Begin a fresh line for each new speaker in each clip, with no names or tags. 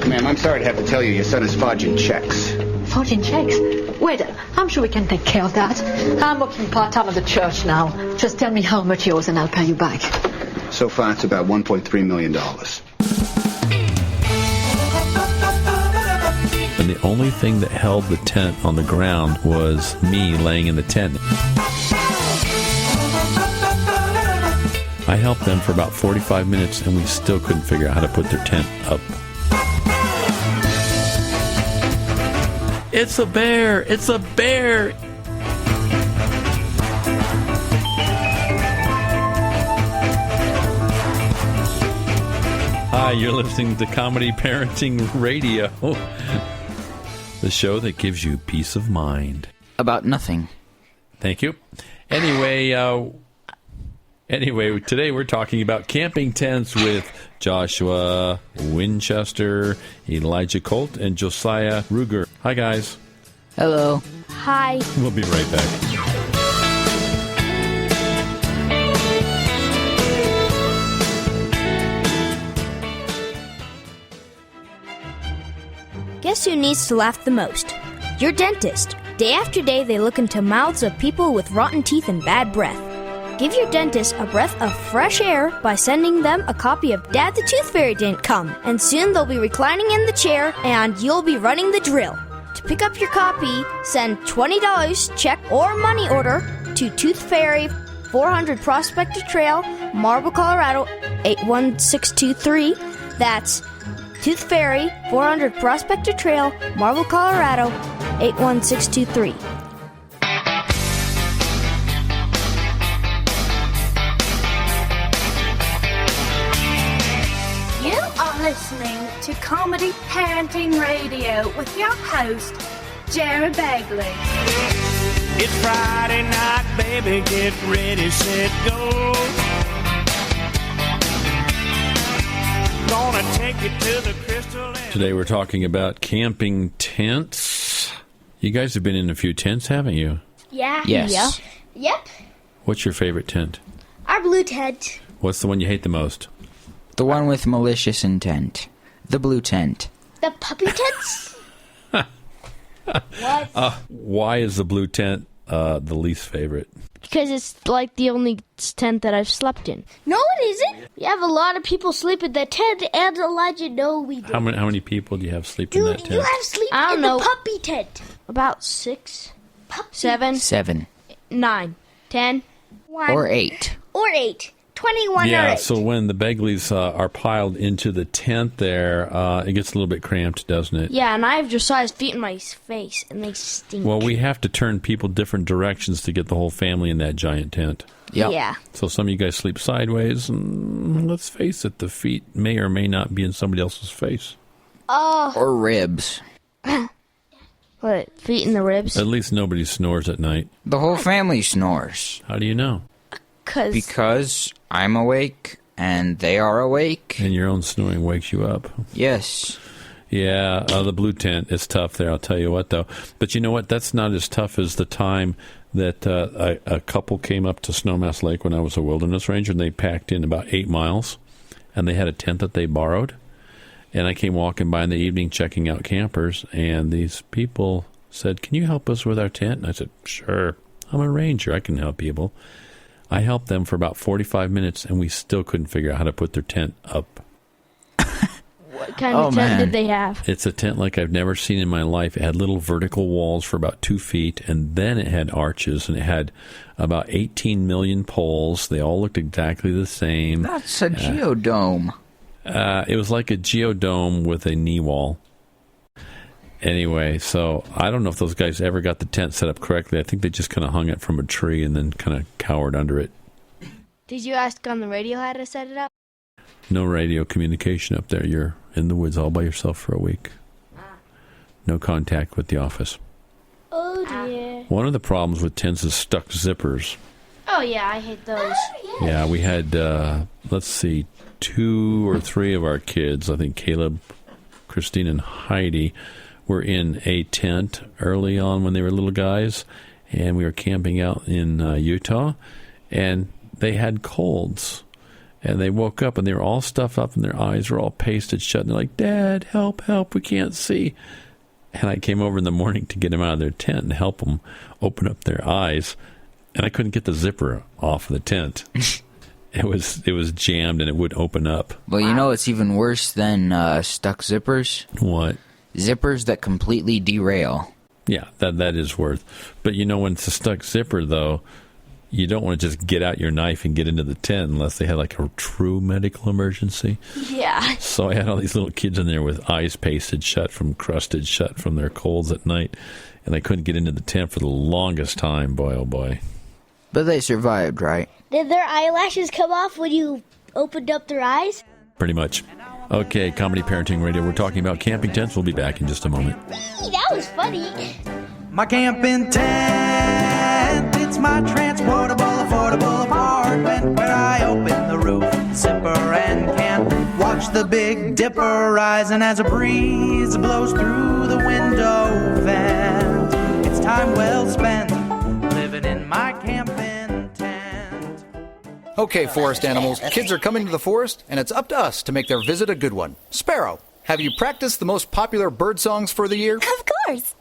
Ma'am, I'm sorry to have to tell you your son is forging checks.
Forging checks? Wait, I'm sure we can take care of that. I'm working part-time at the church now. Just tell me how much he owes and I'll pay you back.
So far, it's about $1.3 million.
And the only thing that held the tent on the ground was me laying in the tent. I helped them for about 45 minutes, and we still couldn't figure out how to put their tent up. It's a bear! It's a bear! Hi, you're listening to Comedy Parenting Radio, the show that gives you peace of mind.
About nothing.
Thank you. Anyway, today we're talking about camping tents with Joshua Winchester, Elijah Colt, and Josiah Ruger. Hi, guys.
Hello.
Hi.
We'll be right back.
Guess who needs to laugh the most? Your dentist. Day after day, they look into mouths of people with rotten teeth and bad breath. Give your dentist a breath of fresh air by sending them a copy of Dad the Tooth Fairy Didn't Come, and soon they'll be reclining in the chair and you'll be running the drill. To pick up your copy, send $20 check or money order to Tooth Fairy, 400 Prospector Trail, Marble, Colorado, 81623. That's Tooth Fairy, 400 Prospector Trail, Marble, Colorado, 81623.
You are listening to Comedy Parenting Radio with your host, Jerry Bagley.
It's Friday night, baby, get ready, set, go. Gonna take you to the crystal.
Today we're talking about camping tents. You guys have been in a few tents, haven't you?
Yeah.
Yes.
Yeah. Yep.
What's your favorite tent?
Our blue tent.
What's the one you hate the most?
The one with malicious intent. The blue tent.
The puppy tents? What?
Why is the blue tent the least favorite?
Because it's like the only tent that I've slept in.
No, it isn't. You have a lot of people sleep in the tent, and Elijah, no, we don't.
How many people do you have sleep in that tent?
You have sleep
I don't
in
know.
the puppy tent.
About 6,
Puppy.
7.
9, 10.
1
Or 8.
Or 8. 21 or
Yeah,
8.
so when the Begleys are piled into the tent there, it gets a little bit cramped, doesn't it?
Yeah, and I have Josiah's feet in my face, and they stink.
Well, we have to turn people different directions to get the whole family in that giant tent.
Yep.
Yeah.
So some of you guys sleep sideways, and let's face it, the feet may or may not be in somebody else's face.
Or ribs.
What, feet in the ribs?
At least nobody snores at night.
The whole family snores.
How do you know?
Because I'm awake and they are awake.
And your own snoring wakes you up.
Yes.
Yeah, the blue tent is tough there, I'll tell you what, though. But you know what? That's not as tough as the time that a couple came up to Snowmass Lake when I was a wilderness ranger, and they packed in about 8 miles, and they had a tent that they borrowed. And I came walking by in the evening checking out campers, and these people said, "Can you help us with our tent?" And I said, "Sure. I'm a ranger. I can help people." I helped them for about 45 minutes, and we still couldn't figure out how to put their tent up.
What kind of tent did they have?
It's a tent like I've never seen in my life. It had little vertical walls for about 2 feet, and then it had arches, and it had about 18 million poles. They all looked exactly the same.
That's a geodome.
It was like a geodome with a knee wall. Anyway, so I don't know if those guys ever got the tent set up correctly. I think they just kind of hung it from a tree and then kind of cowered under it.
Did you ask on the radio how to set it up?
No radio communication up there. You're in the woods all by yourself for a week. No contact with the office.
Oh, dear.
One of the problems with tents is stuck zippers.
Oh, yeah, I hate those.
Yeah, we had, 2 or 3 of our kids, I think Caleb, Christine, and Heidi, were in a tent early on when they were little guys, and we were camping out in Utah, and they had colds. And they woke up, and they were all stuffed up, and their eyes were all pasted shut. And they're like, Dad, help, help, we can't see. And I came over in the morning to get them out of their tent and help them open up their eyes. And I couldn't get the zipper off of the tent. It was jammed, and it wouldn't open up.
Well, you know it's even worse than stuck zippers?
What?
Zippers that completely derail.
Yeah, that is worth. But when it's a stuck zipper, though, you don't want to just get out your knife and get into the tent unless they had like a true medical emergency.
Yeah.
So I had all these little kids in there with eyes pasted shut crusted shut from their colds at night, and I couldn't get into the tent for the longest time, boy, oh boy.
But they survived, right?
Did their eyelashes come off when you opened up their eyes?
Pretty much. Okay, Comedy Parenting Radio, we're talking about camping tents. We'll be back in just a moment.
That was funny.
My camping tent, it's my transportable, affordable apartment where I open the roof, zipper, and can watch the Big Dipper rising as a breeze blows through the window vent. It's time well spent living in my camping tent.
Okay, forest animals, kids are coming to the forest, and it's up to us to make their visit a good one. Sparrow, have you practiced the most popular bird songs for the year?
Of course.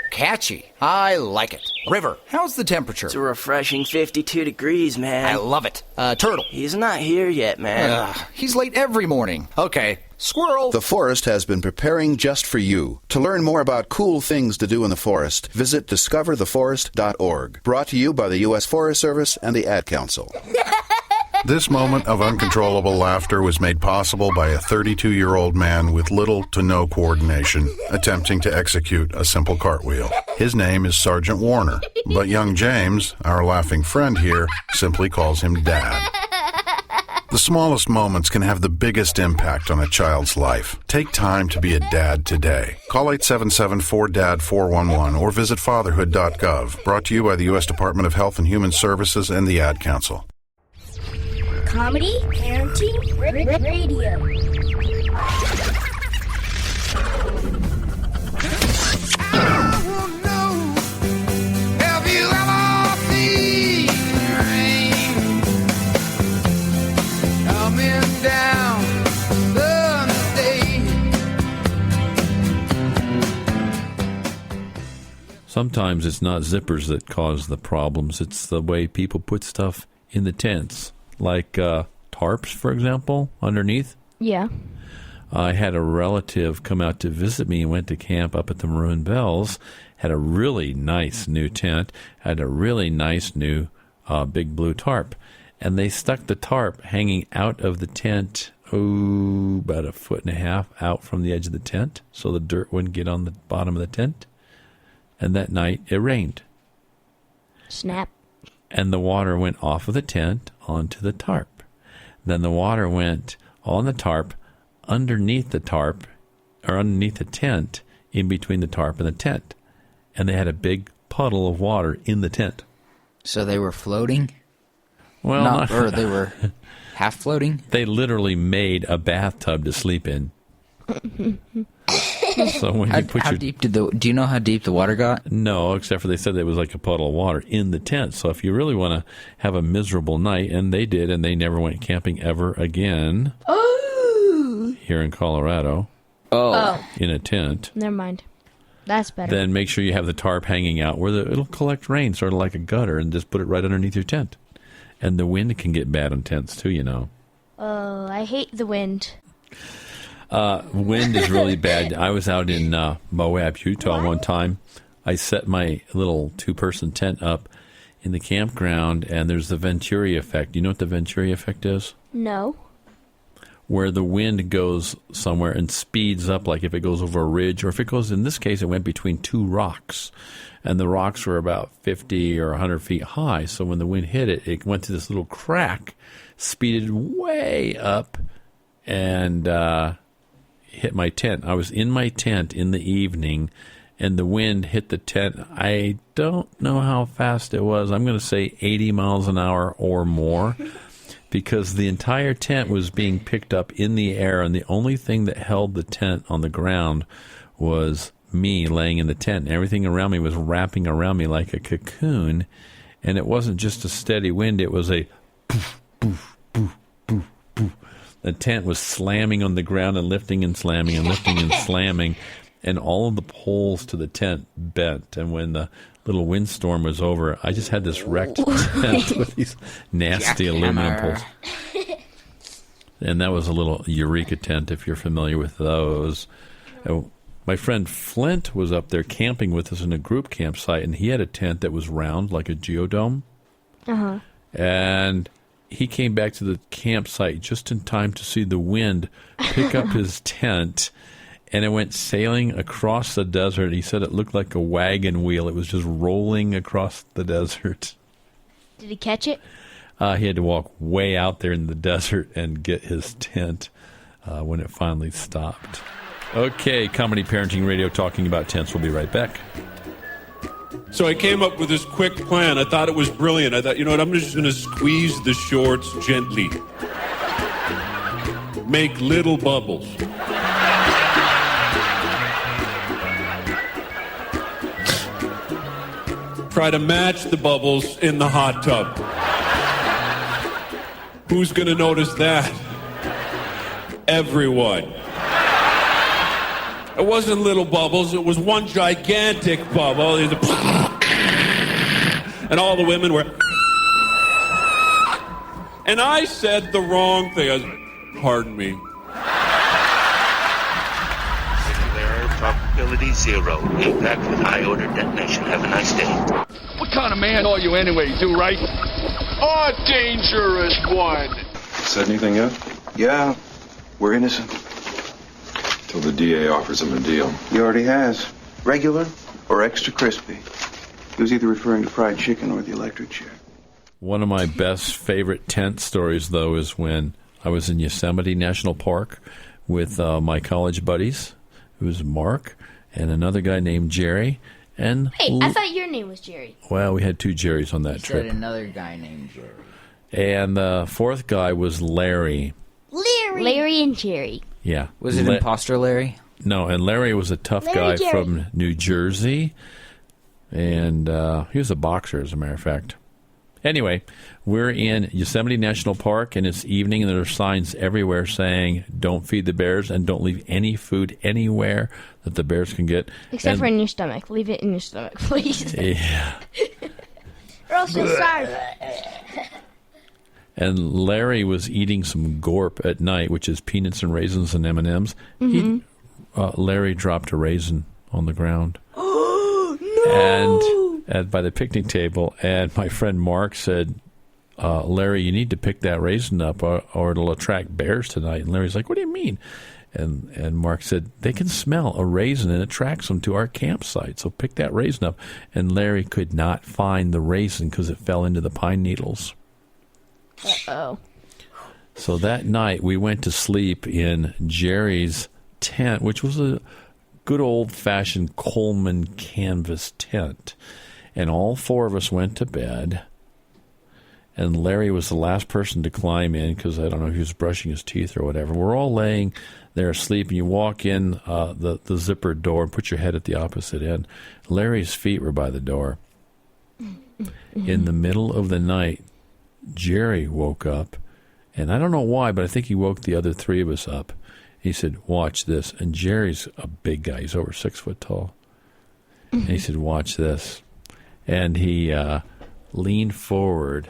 Catchy. I like it. River, how's the temperature?
It's a refreshing 52 degrees, man.
I love it. Turtle.
He's not here yet, man.
He's late every morning. Okay. Squirrel.
The forest has been preparing just for you. To learn more about cool things to do in the forest, visit discovertheforest.org. Brought to you by the U.S. Forest Service and the Ad Council.
This moment of uncontrollable laughter was made possible by a 32-year-old man with little to no coordination attempting to execute a simple cartwheel. His name is Sergeant Warner, but young James, our laughing friend here, simply calls him Dad. The smallest moments can have the biggest impact on a child's life. Take time to be a dad today. Call 877-4DAD-411 or visit fatherhood.gov. Brought to you by the U.S. Department of Health and Human Services and the Ad Council.
Comedy Parenting Radio.
Sometimes it's not zippers that cause the problems. It's the way people put stuff in the tents, like tarps, for example, underneath.
Yeah.
I had a relative come out to visit me and went to camp up at the Maroon Bells, had a really nice new tent, had a really nice new big blue tarp. And they stuck the tarp hanging out of the tent, about 1.5 feet out from the edge of the tent, so the dirt wouldn't get on the bottom of the tent. And that night, it rained.
Snap.
And the water went off of the tent onto the tarp. Then the water went on the tarp, underneath the tarp, or underneath the tent, in between the tarp and the tent. And they had a big puddle of water in the tent.
So they were floating?
Well,
or they were half floating?
They literally made a bathtub to sleep in. So when you put
deep do you know how deep the water got?
No, except for they said there was like a puddle of water in the tent. So if you really want to have a miserable night, and they did, and they never went camping ever again.
Oh.
Here in Colorado.
Oh.
In a tent.
Never mind. That's better.
Then make sure you have the tarp hanging out where it'll collect rain, sort of like a gutter, and just put it right underneath your tent. And the wind can get bad on tents too, you know.
Oh, I hate the wind.
Wind is really bad. I was out in Moab, Utah one time. I set my little 2-person tent up in the campground, and there's the Venturi effect. You know what the Venturi effect is?
No.
Where the wind goes somewhere and speeds up, like if it goes over a ridge, or if it goes, in this case, it went between 2 rocks. And the rocks were about 50 or 100 feet high. So when the wind hit it, it went to this little crack, speeded way up, and hit my tent. I was in my tent in the evening, and the wind hit the tent. I don't know how fast it was. I'm going to say 80 miles an hour or more, because the entire tent was being picked up in the air, and the only thing that held the tent on the ground was me laying in the tent. And everything around me was wrapping around me like a cocoon, and it wasn't just a steady wind. It was a poof, poof, poof, The tent was slamming on the ground and lifting and slamming and lifting and slamming, and all of the poles to the tent bent. And when the little windstorm was over, I just had this wrecked tent with these nasty aluminum poles. And that was a little Eureka tent, if you're familiar with those. My friend Flint was up there camping with us in a group campsite, and he had a tent that was round like a geodome.
Uh-huh.
And he came back to the campsite just in time to see the wind pick up his tent, and it went sailing across the desert. He said it looked like a wagon wheel. It was just rolling across the desert.
Did he catch it?
He had to walk way out there in the desert and get his tent when it finally stopped. Okay, Comedy Parenting Radio talking about tents. We'll be right back.
So I came up with this quick plan. I thought it was brilliant. I thought, you know what, I'm just going to squeeze the shorts gently. Make little bubbles. Try to match the bubbles in the hot tub. Who's going to notice that? Everyone. It wasn't little bubbles. It was one gigantic bubble. And all the women were... And I said the wrong thing. I was, pardon me.
Error, probability 0. Impact with high order detonation. Have a nice day.
What kind of man are you anyway, you do right? Oh, dangerous one.
Said anything yet?
Yeah, we're innocent.
Till the DA offers him a deal.
He already has. Regular or extra crispy. He was either referring to fried chicken or the electric chair.
One of my best favorite tent stories, though, is when I was in Yosemite National Park with my college buddies. It was Mark and another guy named Jerry. And
hey, I thought your name was Jerry.
Well, we had two Jerrys on that trip.
Said another guy named Jerry.
And the fourth guy was Larry.
Larry and Jerry.
Yeah.
Was it Imposter Larry?
No, and Larry was a tough guy from New Jersey. And he was a boxer, as a matter of fact. Anyway, we're in Yosemite National Park, and it's evening, and there are signs everywhere saying, don't feed the bears and don't leave any food anywhere that the bears can get.
Except for in your stomach. Leave it in your stomach, please.
Yeah.
Or else you'll starve.
And Larry was eating some gorp at night, which is peanuts and raisins and M&Ms.
Mm-hmm.
Larry dropped a raisin on the ground.
Oh, no!
And by the picnic table, and my friend Mark said, Larry, you need to pick that raisin up or it'll attract bears tonight. And Larry's like, what do you mean? And Mark said, they can smell a raisin and it attracts them to our campsite, so pick that raisin up. And Larry could not find the raisin because it fell into the pine needles.
Uh-oh.
So that night we went to sleep in Jerry's tent, which was a good old-fashioned Coleman canvas tent. And all four of us went to bed. And Larry was the last person to climb in because, I don't know, he was brushing his teeth or whatever. We're all laying there asleep, and you walk in the zippered door and put your head at the opposite end. Larry's feet were by the door. In the middle of the night, Jerry woke up, and I don't know why, but I think he woke the other three of us up. He said, watch this. And Jerry's a big guy. He's over 6 foot tall. And he said, watch this. And he leaned forward,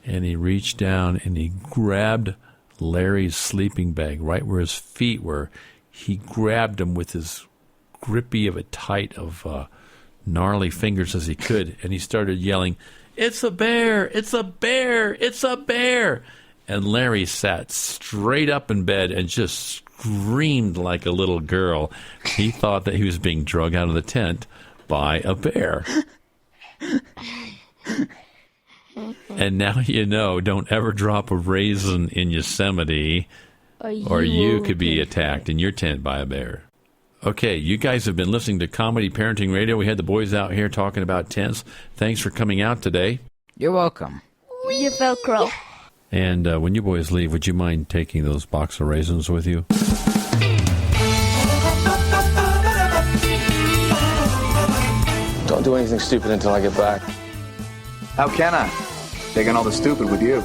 and he reached down, and he grabbed Larry's sleeping bag right where his feet were. He grabbed him with as grippy of a tight of gnarly fingers as he could, and he started yelling, it's a bear! It's a bear! It's a bear! And Larry sat straight up in bed and just screamed like a little girl. He thought that he was being dragged out of the tent by a bear. And now you know, don't ever drop a raisin in Yosemite, or you could be attacked in your tent by a bear. Okay, you guys have been listening to Comedy Parenting Radio. We had the boys out here talking about tents. Thanks for coming out today.
You're welcome.
You're Velcro.
And when you boys leave, would you mind taking those box of raisins with you?
Don't do anything stupid until I get back.
How can I? Taking all the stupid with you.